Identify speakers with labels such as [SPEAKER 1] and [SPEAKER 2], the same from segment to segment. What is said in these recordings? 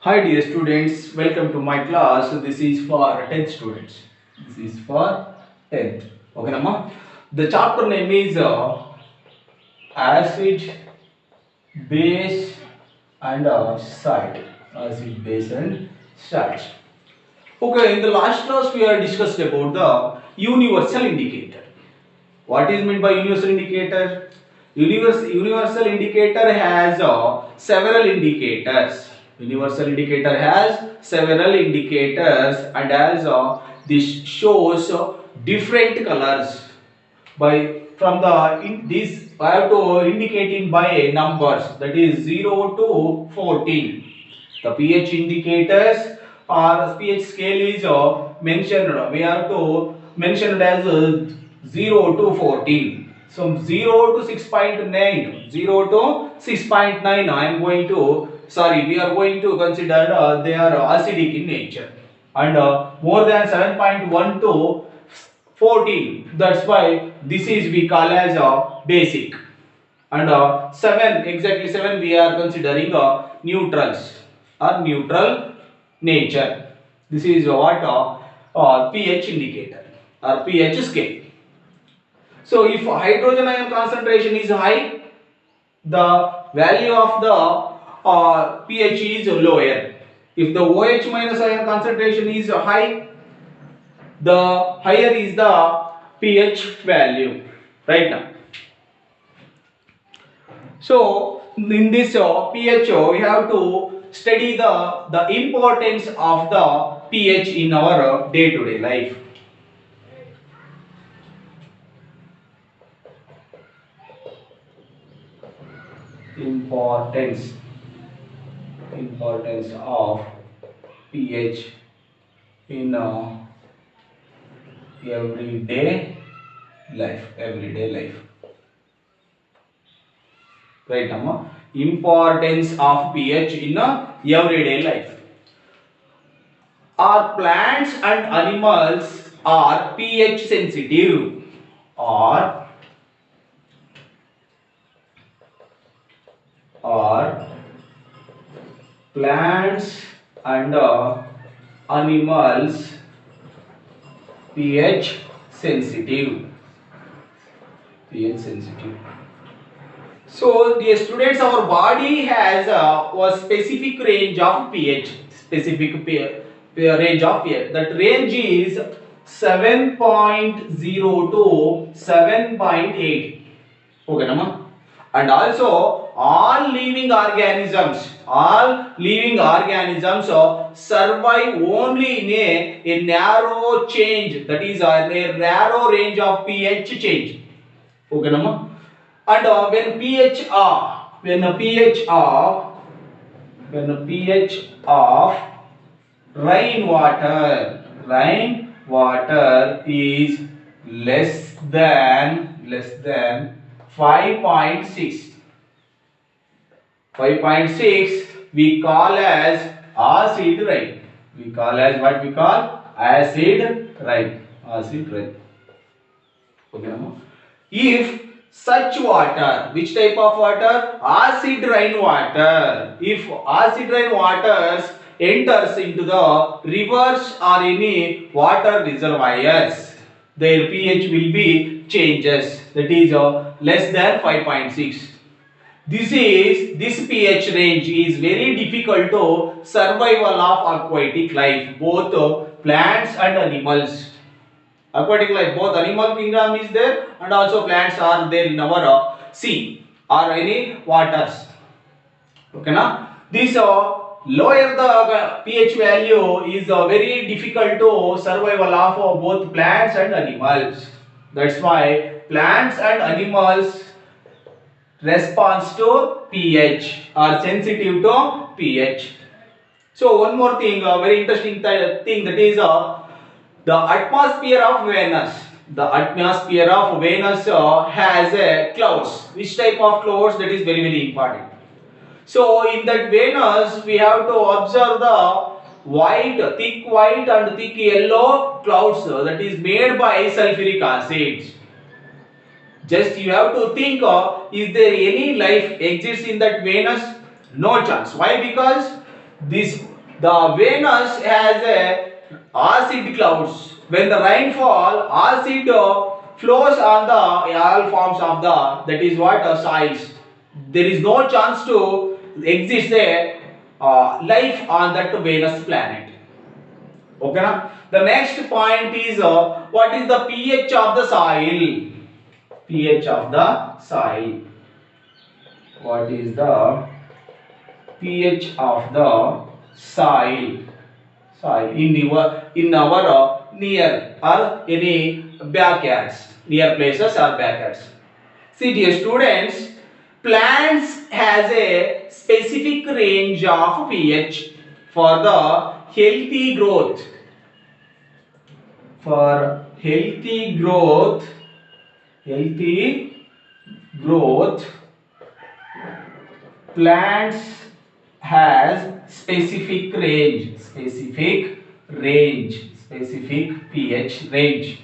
[SPEAKER 1] Hi dear students, welcome to my class. This is for 10th students. This is for 10th. Okay, Nama? The chapter name is acid, base and salt. Acid, base and salt. Okay, in the last class we have discussed about the universal indicator. What is meant by universal indicator? Universal indicator has several indicators. Universal indicator has several indicators and as this shows different colors by from the this I have to indicating by numbers, that is 0 to 14. The pH indicators or pH scale is mentioned. We have to mention it as 0 to 14. So 0 to 6.9, 0 to 6.9. I am going to we are going to consider they are acidic in nature, and more than 7.1 to 14. That's why this is we call as basic, and 7, exactly 7 we are considering neutrals or neutral nature. This is what pH indicator or pH scale. So if hydrogen ion concentration is high, the value of the pH is lower. If the OH minus ion concentration is high, the higher is the pH value. Right now, so in this pH, we have to study the importance of the pH in our day-to-day life. Importance of pH in everyday life. Right, Amma? Importance of pH in everyday life. Are plants and animals are pH sensitive? Or plants and animals pH sensitive? pH sensitive. So, dear students, our body has a specific range of pH. Range of pH. That range is 7.0 to 7.8. Okay, Nama? And also all living organisms survive only in a narrow change, that is a narrow range of pH change. Okay, Nama? And when pH of rainwater is less than 5.6, we call as acid rain. We call as what we call acid rain. Okay, Amma? If such water, which type of water? Acid rain water. If acid rain waters enters into the rivers or any water reservoirs, their pH will be changes. That is less than 5.6. This pH range is very difficult to survival of aquatic life, both plants and animals. Aquatic life, both animal kingdom is there and also plants are there in our sea or any waters. Okay, na? This lower the pH value is very difficult to survival of both plants and animals. That's why plants and animals response to pH are sensitive to pH. So one more thing, a very interesting thing, that is the atmosphere of Venus. The atmosphere of Venus has clouds. Which type of clouds? That is very important. So in that Venus, we have to observe the thick white and thick yellow clouds that is made by sulfuric acids. Just you have to think is there any life exists in that Venus? No chance. Why? Because this The Venus has a acid clouds. When the rainfall, acid flows on the all forms of the, that is what soils. There is no chance to exist a life on that Venus planet. Okay, na? The next point is what is the pH of the soil? pH of the soil. What is the pH of the soil? Soil in our near or any backyards, near places or backyards. See dear students, plants has a specific range of pH for the healthy growth. For healthy growth, plants has specific pH range.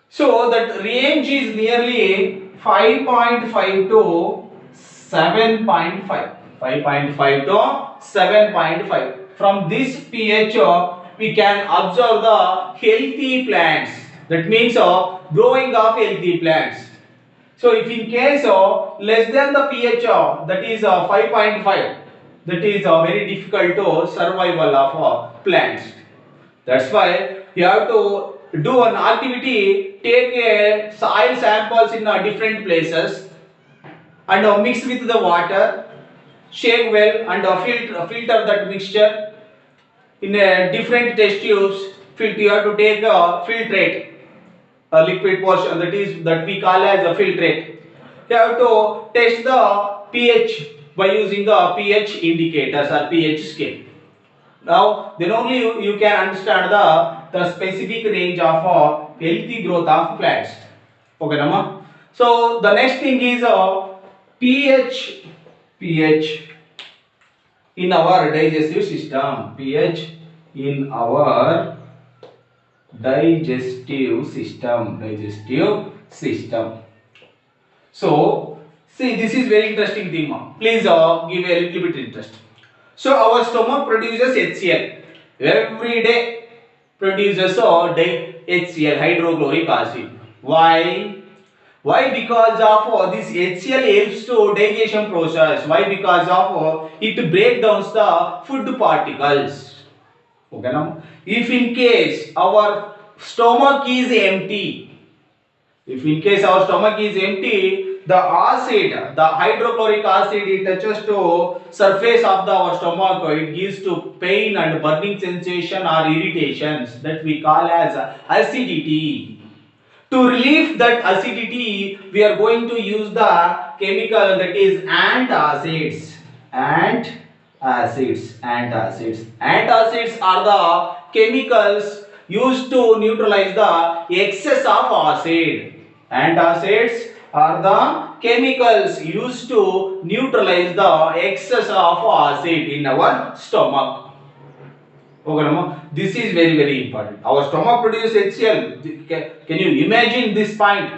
[SPEAKER 1] So that range is nearly 5.5 to 7.5. 5.5 to 7.5. From this pH we can observe the healthy plants. That means growing of healthy plants. So if in case less than the pH that is 5.5, that is very difficult to survival of plants. That's why you have to do an activity, take a soil samples in different places and mix with the water, shake well and filter that mixture in a different test tubes. You have to take a filtrate, a liquid portion that we call as a filtrate. You have to test the pH by using the pH indicators or pH scale. Now then only you can understand the specific range of healthy growth of plants. Okay, Nama. So the next thing is pH in our digestive system. pH in our digestive system. So see, this is very interesting thing. Please give a little bit interest. So our stomach produces HCl. Every day produces HCl, hydrochloric acid. Why? Why? Because of this HCl helps to digestion process. Why? Because of it breaks down the food particles. Okay, now if in case our stomach is empty, the acid, the hydrochloric acid, it touches to surface of our stomach, it gives to pain and burning sensation or irritations that we call as acidity. To relieve that acidity, we are going to use the chemical that is antacids. Antacids are the chemicals used to neutralize the excess of acid. Antacids are the chemicals used to neutralize the excess of acid in our stomach. Okay, Nama? This is very, very important. Our stomach produces HCl. Can you imagine this point?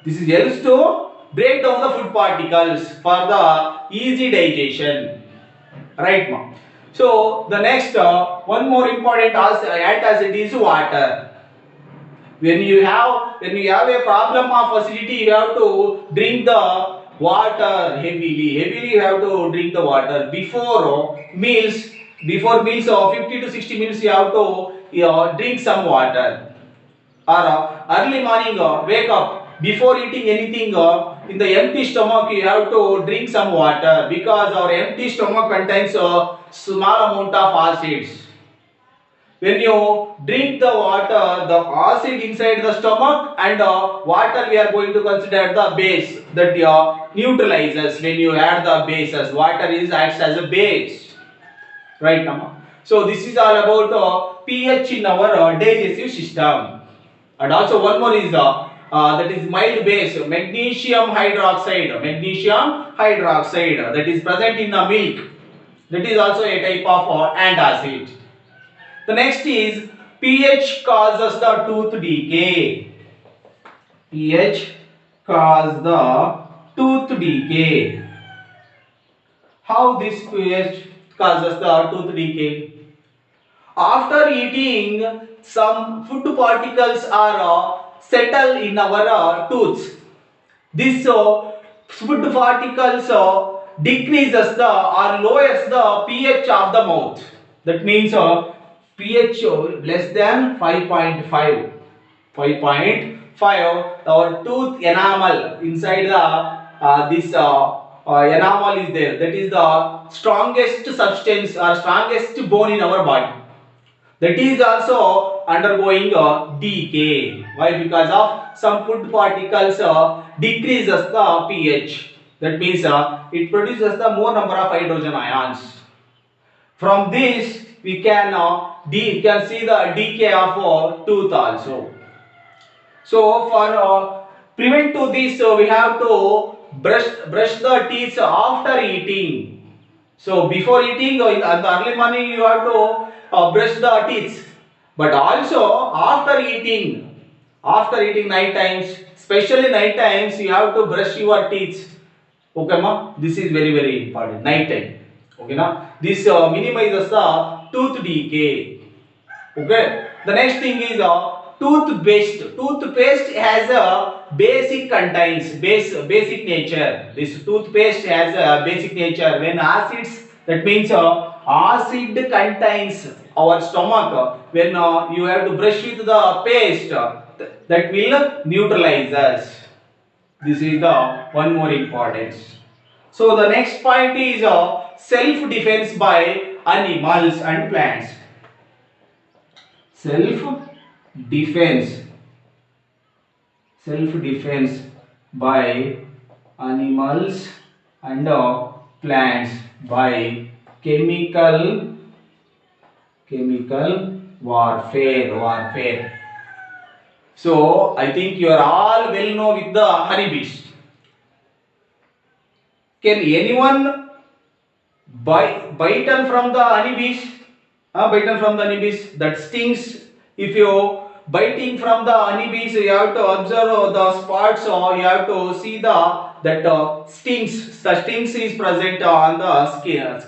[SPEAKER 1] This is helps to break down the food particles for the easy digestion. Right, Ma? So the next one more important antacid is water. When you have a problem of acidity, you have to drink the water heavily. You have to drink the water before meals. Before meals of 50 to 60 minutes, you have to drink some water. Or early morning, wake up before eating anything. In the empty stomach, you have to drink some water because our empty stomach contains a small amount of acids. When you drink the water, the acid inside the stomach and water we are going to consider the base that neutralizes. When you add the bases, water acts as a base. Right, Nama? So this is all about pH in our digestive system. And also one more is that is mild base, magnesium hydroxide that is present in the milk. That is also a type of antacid. The next is pH causes the tooth decay. pH causes the tooth decay. How this pH causes the tooth decay. After eating, some food particles are settle in our tooth. This food particles decreases the or lowers the pH of the mouth. That means pH less than 5.5. 5.5. Our tooth enamel inside the this enamel is there. That is the strongest substance or strongest bone in our body. That is also undergoing decay. Why? Because of some food particles decreases the pH. That means it produces the more number of hydrogen ions. From this we can see the decay of tooth also. So for prevent to this, we have to brush the teeth after eating. So before eating in the early morning you have to brush the teeth, but also after eating night times, especially night times, you have to brush your teeth. Okay ma, this is very important, night time. Okay na, this minimizes the tooth decay. Okay, the next thing is toothpaste. Toothpaste has a basic nature. This toothpaste has a basic nature. When acids, that means acid contains our stomach. When you have to brush with the paste, that will neutralize us. This is the one more importance. So the next point is self defense by animals and plants. Self defense by animals and plants by chemical warfare. So I think you are all well know with the honeybees. Can anyone bite from the honeybees? Bitten from the honeybees, that stings. If you biting from the honeybees, you have to observe the spots, or you have to see that stings. The stings is present on the skin.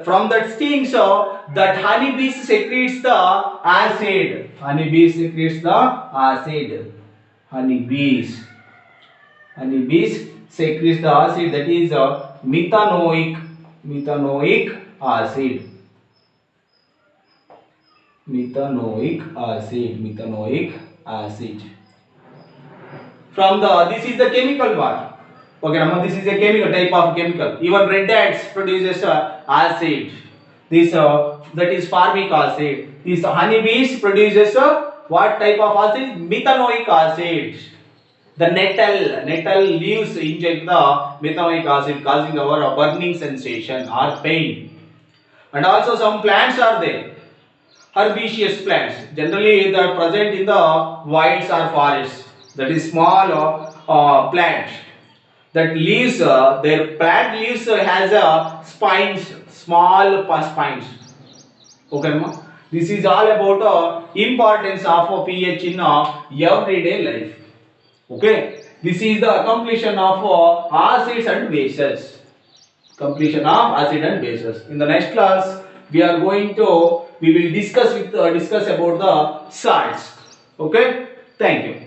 [SPEAKER 1] From that stings, that honeybees secretes the acid. Honeybees secretes the acid. Honeybees secretes the acid, that is methanoic acid. Methanoic acid. From this is the chemical one. Okay, now this is a chemical type of chemical. Even red ants produces acid. This that is formic acid. This honeybees produces what type of acid? Methanoic acid. The nettle leaves inject the methanoic acid, causing our burning sensation or pain. And also some plants are there. Herbaceous plants, generally they are present in the wilds or forests. That is small plant that leaves, their plant leaves has spines, small spines. Okay, this is all about importance of pH in everyday life. Okay, this is the completion of acids and bases. Completion of acid and bases. In the next class, we will discuss about the salts. Okay, thank you.